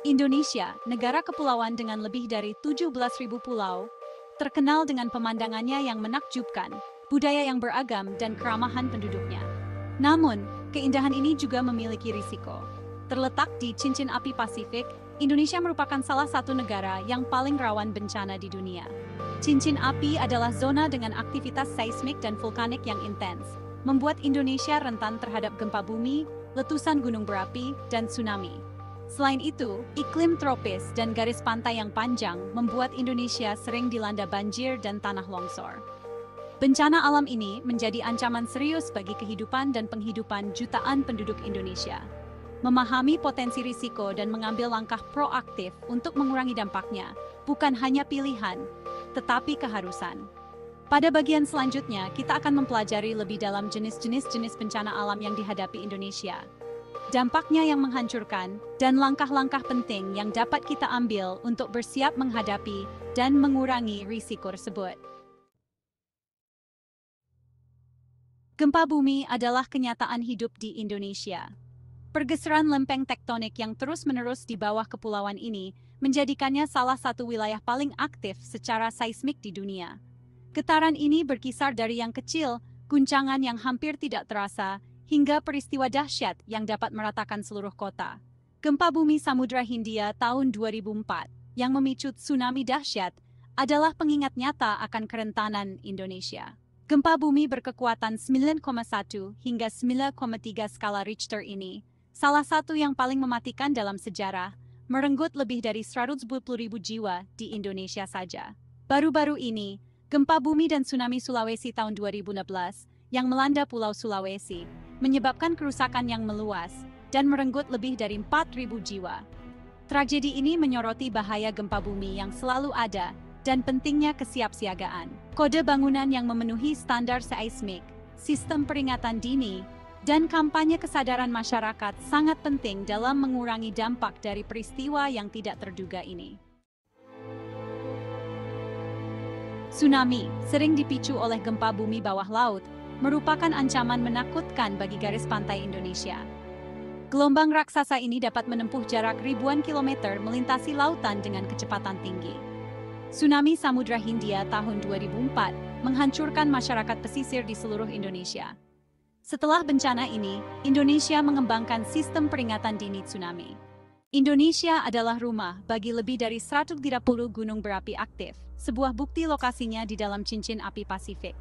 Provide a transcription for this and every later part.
Indonesia, negara kepulauan dengan lebih dari 17.000 pulau, terkenal dengan pemandangannya yang menakjubkan, budaya yang beragam, dan keramahan penduduknya. Namun, keindahan ini juga memiliki risiko. Terletak di cincin api Pasifik, Indonesia merupakan salah satu negara yang paling rawan bencana di dunia. Cincin api adalah zona dengan aktivitas seismik dan vulkanik yang intens, membuat Indonesia rentan terhadap gempa bumi, letusan gunung berapi, dan tsunami. Selain itu, iklim tropis dan garis pantai yang panjang membuat Indonesia sering dilanda banjir dan tanah longsor. Bencana alam ini menjadi ancaman serius bagi kehidupan dan penghidupan jutaan penduduk Indonesia. Memahami potensi risiko dan mengambil langkah proaktif untuk mengurangi dampaknya bukan hanya pilihan, tetapi keharusan. Pada bagian selanjutnya, kita akan mempelajari lebih dalam jenis-jenis bencana alam yang dihadapi Indonesia, dampaknya yang menghancurkan, dan langkah-langkah penting yang dapat kita ambil untuk bersiap menghadapi dan mengurangi risiko tersebut. Gempa bumi adalah kenyataan hidup di Indonesia. Pergeseran lempeng tektonik yang terus-menerus di bawah kepulauan ini menjadikannya salah satu wilayah paling aktif secara seismik di dunia. Getaran ini berkisar dari yang kecil, guncangan yang hampir tidak terasa, hingga peristiwa dahsyat yang dapat meratakan seluruh kota. Gempa bumi Samudra Hindia tahun 2004 yang memicu tsunami dahsyat adalah pengingat nyata akan kerentanan Indonesia. Gempa bumi berkekuatan 9,1 hingga 9,3 skala Richter ini, salah satu yang paling mematikan dalam sejarah, merenggut lebih dari 120.000 jiwa di Indonesia saja. Baru-baru ini, gempa bumi dan tsunami Sulawesi tahun 2016 yang melanda Pulau Sulawesi menyebabkan kerusakan yang meluas dan merenggut lebih dari 4.000 jiwa. Tragedi ini menyoroti bahaya gempa bumi yang selalu ada dan pentingnya kesiapsiagaan. Kode bangunan yang memenuhi standar seismik, sistem peringatan dini, dan kampanye kesadaran masyarakat sangat penting dalam mengurangi dampak dari peristiwa yang tidak terduga ini. Tsunami, sering dipicu oleh gempa bumi bawah laut, merupakan ancaman menakutkan bagi garis pantai Indonesia. Gelombang raksasa ini dapat menempuh jarak ribuan kilometer melintasi lautan dengan kecepatan tinggi. Tsunami Samudra Hindia tahun 2004 menghancurkan masyarakat pesisir di seluruh Indonesia. Setelah bencana ini, Indonesia mengembangkan sistem peringatan dini tsunami. Indonesia adalah rumah bagi lebih dari 130 gunung berapi aktif, sebuah bukti lokasinya di dalam cincin api Pasifik.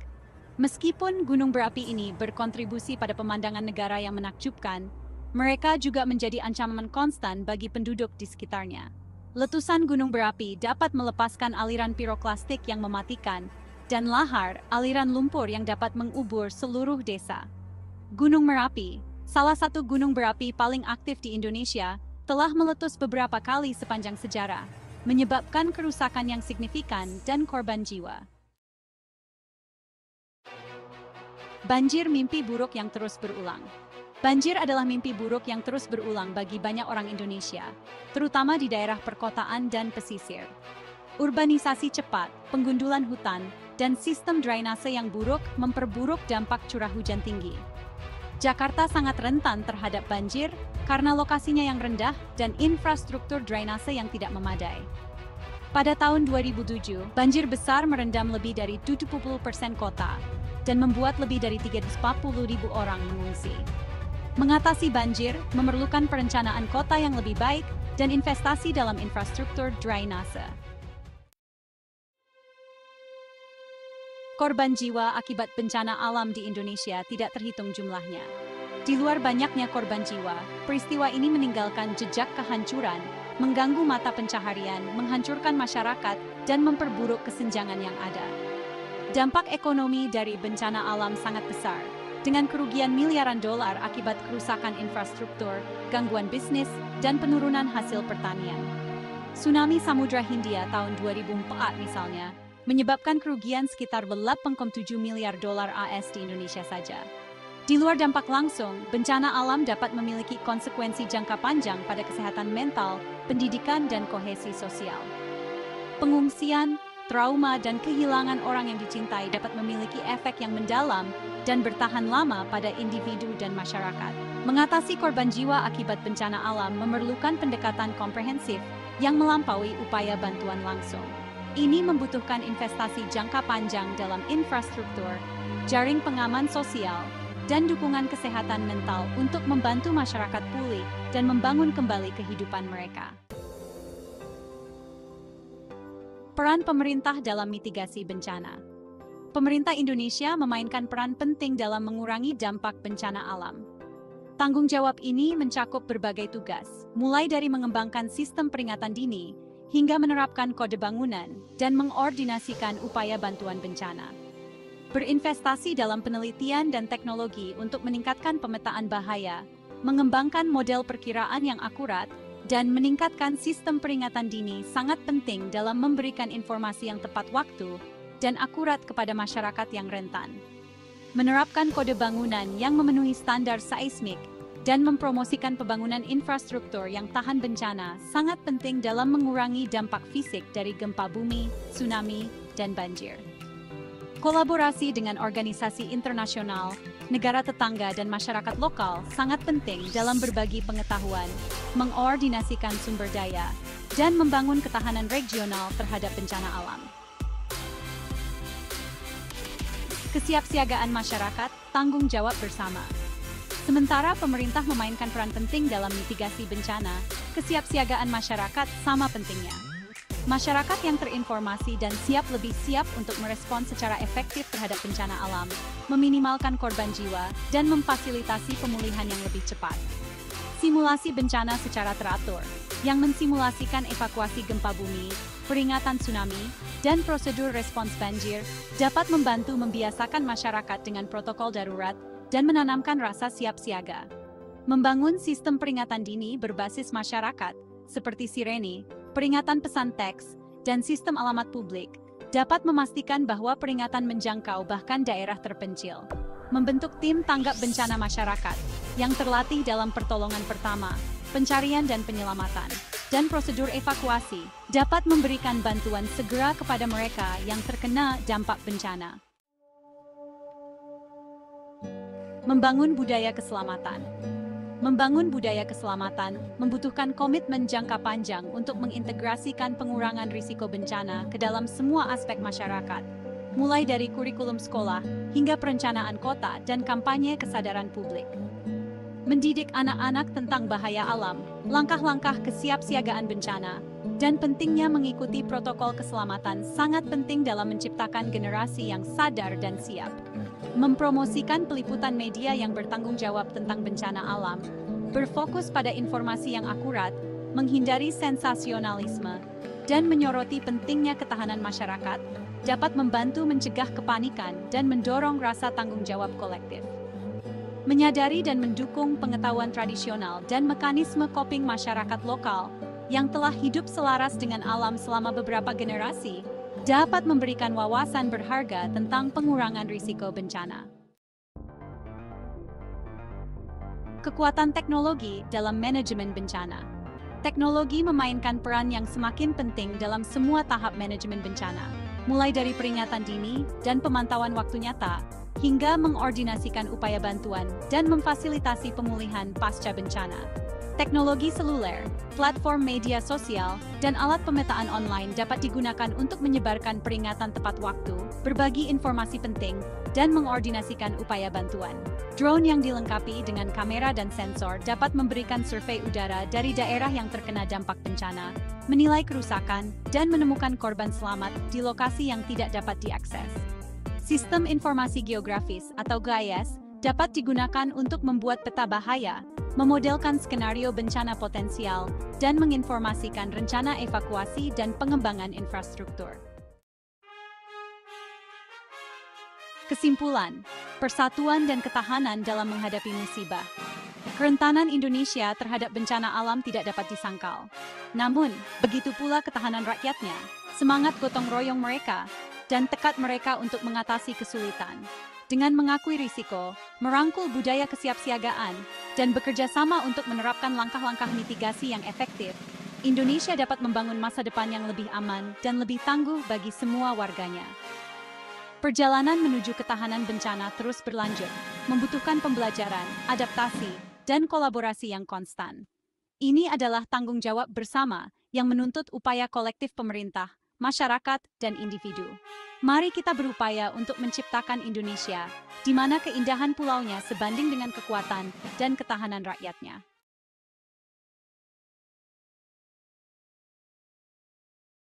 Meskipun gunung berapi ini berkontribusi pada pemandangan negara yang menakjubkan, mereka juga menjadi ancaman konstan bagi penduduk di sekitarnya. Letusan gunung berapi dapat melepaskan aliran piroklastik yang mematikan, dan lahar aliran lumpur yang dapat mengubur seluruh desa. Gunung Merapi, salah satu gunung berapi paling aktif di Indonesia, telah meletus beberapa kali sepanjang sejarah, menyebabkan kerusakan yang signifikan dan korban jiwa. Banjir mimpi buruk yang terus berulang. Banjir adalah mimpi buruk yang terus berulang bagi banyak orang Indonesia, terutama di daerah perkotaan dan pesisir. Urbanisasi cepat, penggundulan hutan, dan sistem drainase yang buruk memperburuk dampak curah hujan tinggi. Jakarta sangat rentan terhadap banjir karena lokasinya yang rendah dan infrastruktur drainase yang tidak memadai. Pada tahun 2007, banjir besar merendam lebih dari 70% kota dan membuat lebih dari 340.000 orang mengungsi. Mengatasi banjir memerlukan perencanaan kota yang lebih baik dan investasi dalam infrastruktur drainase. Korban jiwa akibat bencana alam di Indonesia tidak terhitung jumlahnya. Di luar banyaknya korban jiwa, peristiwa ini meninggalkan jejak kehancuran, mengganggu mata pencaharian, menghancurkan masyarakat, dan memperburuk kesenjangan yang ada. Dampak ekonomi dari bencana alam sangat besar, dengan kerugian miliaran dolar akibat kerusakan infrastruktur, gangguan bisnis, dan penurunan hasil pertanian. Tsunami Samudra Hindia tahun 2004 misalnya, menyebabkan kerugian sekitar 8,7 miliar dolar AS di Indonesia saja. Di luar dampak langsung, bencana alam dapat memiliki konsekuensi jangka panjang pada kesehatan mental, pendidikan, dan kohesi sosial. Pengungsian, trauma, dan kehilangan orang yang dicintai dapat memiliki efek yang mendalam dan bertahan lama pada individu dan masyarakat. Mengatasi korban jiwa akibat bencana alam memerlukan pendekatan komprehensif yang melampaui upaya bantuan langsung. Ini membutuhkan investasi jangka panjang dalam infrastruktur, jaring pengaman sosial, dan dukungan kesehatan mental untuk membantu masyarakat pulih dan membangun kembali kehidupan mereka. Peran pemerintah dalam mitigasi bencana. Pemerintah Indonesia memainkan peran penting dalam mengurangi dampak bencana alam. Tanggung jawab ini mencakup berbagai tugas, mulai dari mengembangkan sistem peringatan dini, hingga menerapkan kode bangunan dan mengordinasikan upaya bantuan bencana. Berinvestasi dalam penelitian dan teknologi untuk meningkatkan pemetaan bahaya, mengembangkan model perkiraan yang akurat, dan meningkatkan sistem peringatan dini sangat penting dalam memberikan informasi yang tepat waktu dan akurat kepada masyarakat yang rentan. Menerapkan kode bangunan yang memenuhi standar seismik dan mempromosikan pembangunan infrastruktur yang tahan bencana sangat penting dalam mengurangi dampak fisik dari gempa bumi, tsunami, dan banjir. Kolaborasi dengan organisasi internasional, negara tetangga, dan masyarakat lokal sangat penting dalam berbagi pengetahuan, mengordinasikan sumber daya, dan membangun ketahanan regional terhadap bencana alam. Kesiapsiagaan masyarakat, tanggung jawab bersama. Sementara pemerintah memainkan peran penting dalam mitigasi bencana, kesiapsiagaan masyarakat sama pentingnya. Masyarakat yang terinformasi dan lebih siap untuk merespons secara efektif terhadap bencana alam, meminimalkan korban jiwa, dan memfasilitasi pemulihan yang lebih cepat. Simulasi bencana secara teratur, yang mensimulasikan evakuasi gempa bumi, peringatan tsunami, dan prosedur respons banjir, dapat membantu membiasakan masyarakat dengan protokol darurat dan menanamkan rasa siap siaga. Membangun sistem peringatan dini berbasis masyarakat, seperti sirene, peringatan pesan teks, dan sistem alamat publik, dapat memastikan bahwa peringatan menjangkau bahkan daerah terpencil. Membentuk tim tanggap bencana masyarakat, yang terlatih dalam pertolongan pertama, pencarian dan penyelamatan, dan prosedur evakuasi, dapat memberikan bantuan segera kepada mereka yang terkena dampak bencana. Membangun budaya keselamatan. Membangun budaya keselamatan membutuhkan komitmen jangka panjang untuk mengintegrasikan pengurangan risiko bencana ke dalam semua aspek masyarakat, mulai dari kurikulum sekolah hingga perencanaan kota dan kampanye kesadaran publik. Mendidik anak-anak tentang bahaya alam, langkah-langkah kesiapsiagaan bencana, dan pentingnya mengikuti protokol keselamatan sangat penting dalam menciptakan generasi yang sadar dan siap. Mempromosikan peliputan media yang bertanggung jawab tentang bencana alam, berfokus pada informasi yang akurat, menghindari sensasionalisme, dan menyoroti pentingnya ketahanan masyarakat, dapat membantu mencegah kepanikan dan mendorong rasa tanggung jawab kolektif. Menyadari dan mendukung pengetahuan tradisional dan mekanisme coping masyarakat lokal yang telah hidup selaras dengan alam selama beberapa generasi, dapat memberikan wawasan berharga tentang pengurangan risiko bencana. Kekuatan teknologi dalam manajemen bencana. Teknologi memainkan peran yang semakin penting dalam semua tahap manajemen bencana, mulai dari peringatan dini dan pemantauan waktu nyata, hingga mengordinasikan upaya bantuan dan memfasilitasi pemulihan pasca bencana. Teknologi seluler, platform media sosial, dan alat pemetaan online dapat digunakan untuk menyebarkan peringatan tepat waktu, berbagi informasi penting, dan mengordinasikan upaya bantuan. Drone yang dilengkapi dengan kamera dan sensor dapat memberikan survei udara dari daerah yang terkena dampak bencana, menilai kerusakan, dan menemukan korban selamat di lokasi yang tidak dapat diakses. Sistem informasi geografis atau GIS dapat digunakan untuk membuat peta bahaya, memodelkan skenario bencana potensial, dan menginformasikan rencana evakuasi dan pengembangan infrastruktur. Kesimpulan, persatuan dan ketahanan dalam menghadapi musibah. Kerentanan Indonesia terhadap bencana alam tidak dapat disangkal. Namun, begitu pula ketahanan rakyatnya, semangat gotong royong mereka, dan tekad mereka untuk mengatasi kesulitan. Dengan mengakui risiko, merangkul budaya kesiapsiagaan, dan bekerja sama untuk menerapkan langkah-langkah mitigasi yang efektif, Indonesia dapat membangun masa depan yang lebih aman dan lebih tangguh bagi semua warganya. Perjalanan menuju ketahanan bencana terus berlanjut, membutuhkan pembelajaran, adaptasi, dan kolaborasi yang konstan. Ini adalah tanggung jawab bersama yang menuntut upaya kolektif pemerintah, masyarakat, dan individu. Mari kita berupaya untuk menciptakan Indonesia, di mana keindahan pulaunya sebanding dengan kekuatan dan ketahanan rakyatnya.